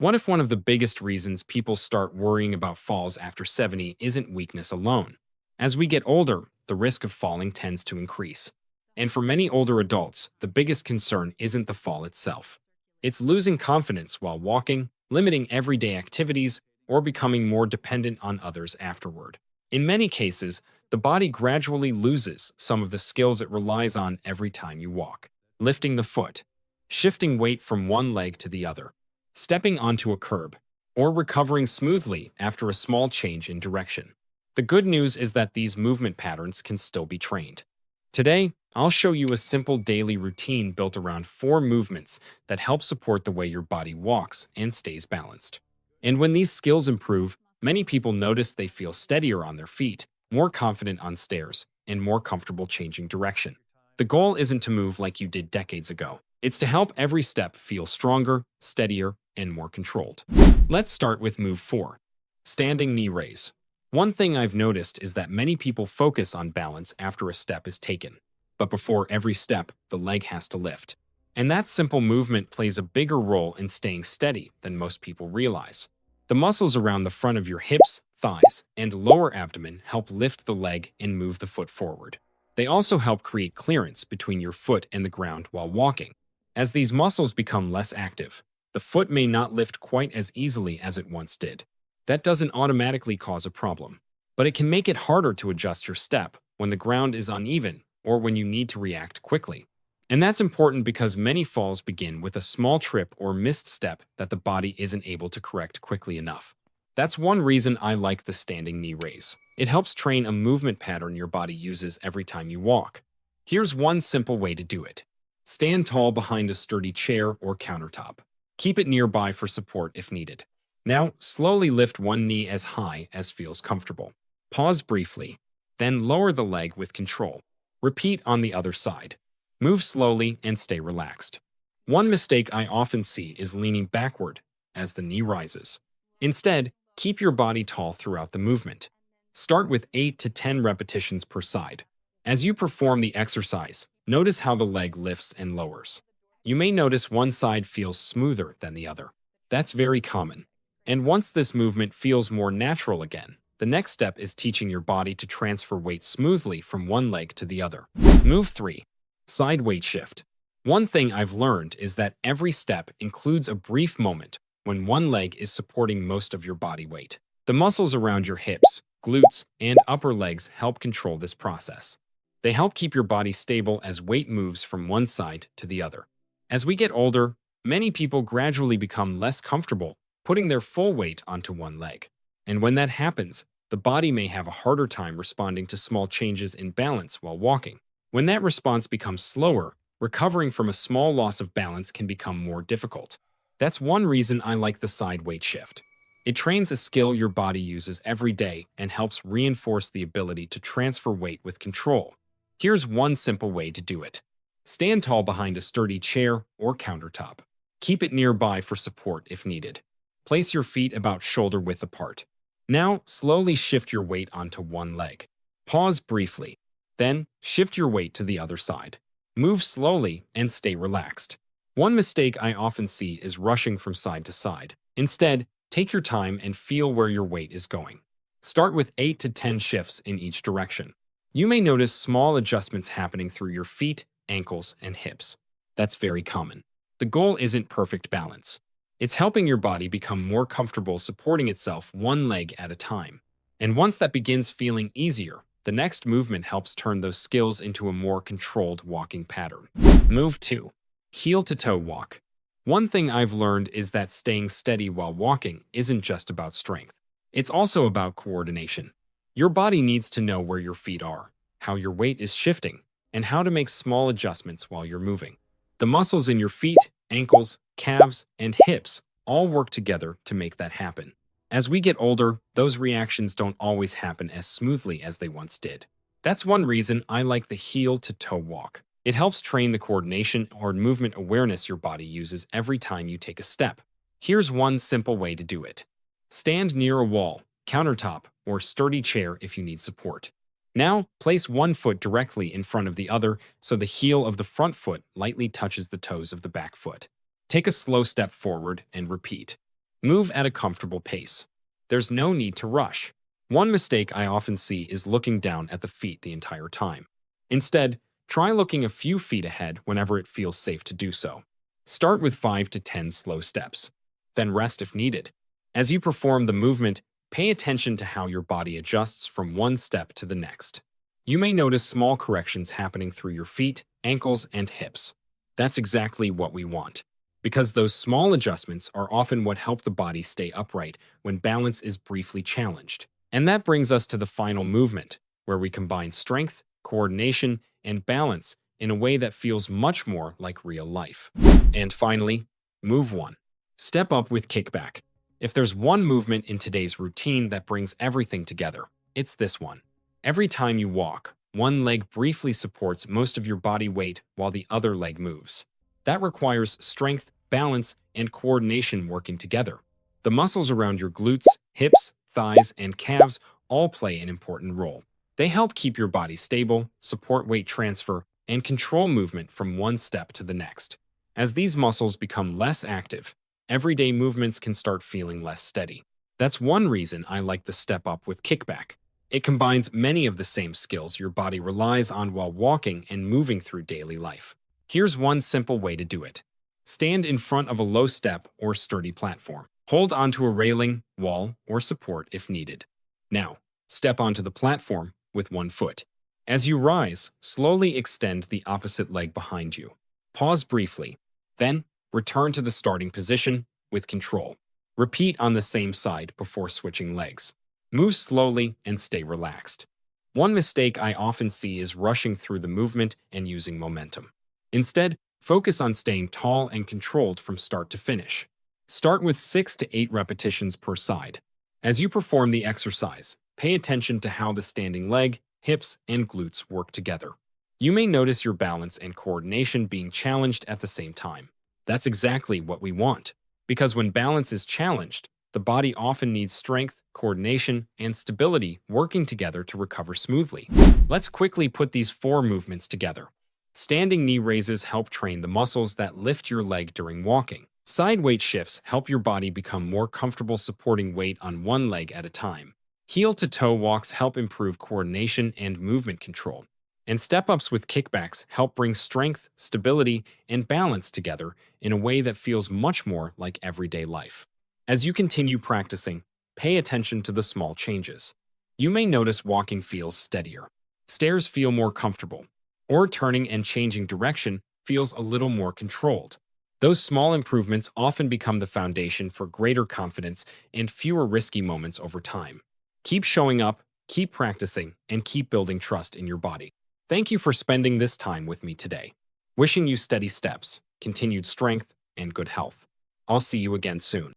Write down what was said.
What if one of the biggest reasons people start worrying about falls after 70 isn't weakness alone? As we get older, the risk of falling tends to increase. And for many older adults, the biggest concern isn't the fall itself. It's losing confidence while walking, limiting everyday activities, or becoming more dependent on others afterward. In many cases, the body gradually loses some of the skills it relies on every time you walk. Lifting the foot, shifting weight from one leg to the other, stepping onto a curb, or recovering smoothly after a small change in direction. The good news is that these movement patterns can still be trained. Today, I'll show you a simple daily routine built around 4 movements that help support the way your body walks and stays balanced. And when these skills improve, many people notice they feel steadier on their feet, more confident on stairs, and more comfortable changing direction. The goal isn't to move like you did decades ago. It's to help every step feel stronger, steadier, and more controlled. Let's start with move 4, standing knee raise. One thing I've noticed is that many people focus on balance after a step is taken. But before every step, the leg has to lift. And that simple movement plays a bigger role in staying steady than most people realize. The muscles around the front of your hips, thighs, and lower abdomen help lift the leg and move the foot forward. They also help create clearance between your foot and the ground while walking. As these muscles become less active, the foot may not lift quite as easily as it once did. That doesn't automatically cause a problem, but it can make it harder to adjust your step when the ground is uneven or when you need to react quickly. And that's important because many falls begin with a small trip or missed step that the body isn't able to correct quickly enough. That's one reason I like the standing knee raise. It helps train a movement pattern your body uses every time you walk. Here's one simple way to do it. Stand tall behind a sturdy chair or countertop. Keep it nearby for support if needed. Now, slowly lift one knee as high as feels comfortable. Pause briefly, then lower the leg with control. Repeat on the other side. Move slowly and stay relaxed. One mistake I often see is leaning backward as the knee rises. Instead, keep your body tall throughout the movement. Start with 8 to 10 repetitions per side. As you perform the exercise, notice how the leg lifts and lowers. You may notice one side feels smoother than the other. That's very common. And once this movement feels more natural again, the next step is teaching your body to transfer weight smoothly from one leg to the other. Move 3. Side weight shift. One thing I've learned is that every step includes a brief moment when one leg is supporting most of your body weight. The muscles around your hips, glutes, and upper legs help control this process. They help keep your body stable as weight moves from one side to the other. As we get older, many people gradually become less comfortable putting their full weight onto one leg. And when that happens, the body may have a harder time responding to small changes in balance while walking. When that response becomes slower, recovering from a small loss of balance can become more difficult. That's one reason I like the side weight shift. It trains a skill your body uses every day and helps reinforce the ability to transfer weight with control. Here's one simple way to do it. Stand tall behind a sturdy chair or countertop. Keep it nearby for support if needed. Place your feet about shoulder width apart. Now, slowly shift your weight onto one leg. Pause briefly. Then, shift your weight to the other side. Move slowly and stay relaxed. One mistake I often see is rushing from side to side. Instead, take your time and feel where your weight is going. Start with 8 to 10 shifts in each direction. You may notice small adjustments happening through your feet, ankles, and hips. That's very common. The goal isn't perfect balance. It's helping your body become more comfortable supporting itself one leg at a time. And once that begins feeling easier, the next movement helps turn those skills into a more controlled walking pattern. Move 2. Heel-to-toe walk. One thing I've learned is that staying steady while walking isn't just about strength. It's also about coordination. Your body needs to know where your feet are, how your weight is shifting, and how to make small adjustments while you're moving. The muscles in your feet, ankles, calves, and hips all work together to make that happen. As we get older, those reactions don't always happen as smoothly as they once did. That's one reason I like the heel-to-toe walk. It helps train the coordination or movement awareness your body uses every time you take a step. Here's one simple way to do it. Stand near a wall, countertop, or sturdy chair if you need support. Now, place one foot directly in front of the other so the heel of the front foot lightly touches the toes of the back foot. Take a slow step forward and repeat. Move at a comfortable pace. There's no need to rush. One mistake I often see is looking down at the feet the entire time. Instead, try looking a few feet ahead whenever it feels safe to do so. Start with 5 to 10 slow steps. Then rest if needed. As you perform the movement, pay attention to how your body adjusts from one step to the next. You may notice small corrections happening through your feet, ankles, and hips. That's exactly what we want, because those small adjustments are often what help the body stay upright when balance is briefly challenged. And that brings us to the final movement, where we combine strength, coordination, and balance in a way that feels much more like real life. And finally, move 1. Step up with kickback. If there's one movement in today's routine that brings everything together, it's this one. Every time you walk, one leg briefly supports most of your body weight while the other leg moves. That requires strength, balance, and coordination working together. The muscles around your glutes, hips, thighs, and calves all play an important role. They help keep your body stable, support weight transfer, and control movement from one step to the next. As these muscles become less active, everyday movements can start feeling less steady. That's one reason I like the step up with kickback. It combines many of the same skills your body relies on while walking and moving through daily life. Here's one simple way to do it. Stand in front of a low step or sturdy platform. Hold onto a railing, wall, or support if needed. Now, step onto the platform with one foot. As you rise, slowly extend the opposite leg behind you. Pause briefly, then return to the starting position with control. Repeat on the same side before switching legs. Move slowly and stay relaxed. One mistake I often see is rushing through the movement and using momentum. Instead, focus on staying tall and controlled from start to finish. Start with 6 to 8 repetitions per side. As you perform the exercise, pay attention to how the standing leg, hips, and glutes work together. You may notice your balance and coordination being challenged at the same time. That's exactly what we want, because when balance is challenged, the body often needs strength, coordination, and stability working together to recover smoothly. Let's quickly put these 4 movements together. Standing knee raises help train the muscles that lift your leg during walking. Side weight shifts help your body become more comfortable supporting weight on one leg at a time. Heel-to-toe walks help improve coordination and movement control. And step-ups with kickbacks help bring strength, stability, and balance together in a way that feels much more like everyday life. As you continue practicing, pay attention to the small changes. You may notice walking feels steadier, stairs feel more comfortable, or turning and changing direction feels a little more controlled. Those small improvements often become the foundation for greater confidence and fewer risky moments over time. Keep showing up, keep practicing, and keep building trust in your body. Thank you for spending this time with me today. Wishing you steady steps, continued strength, and good health. I'll see you again soon.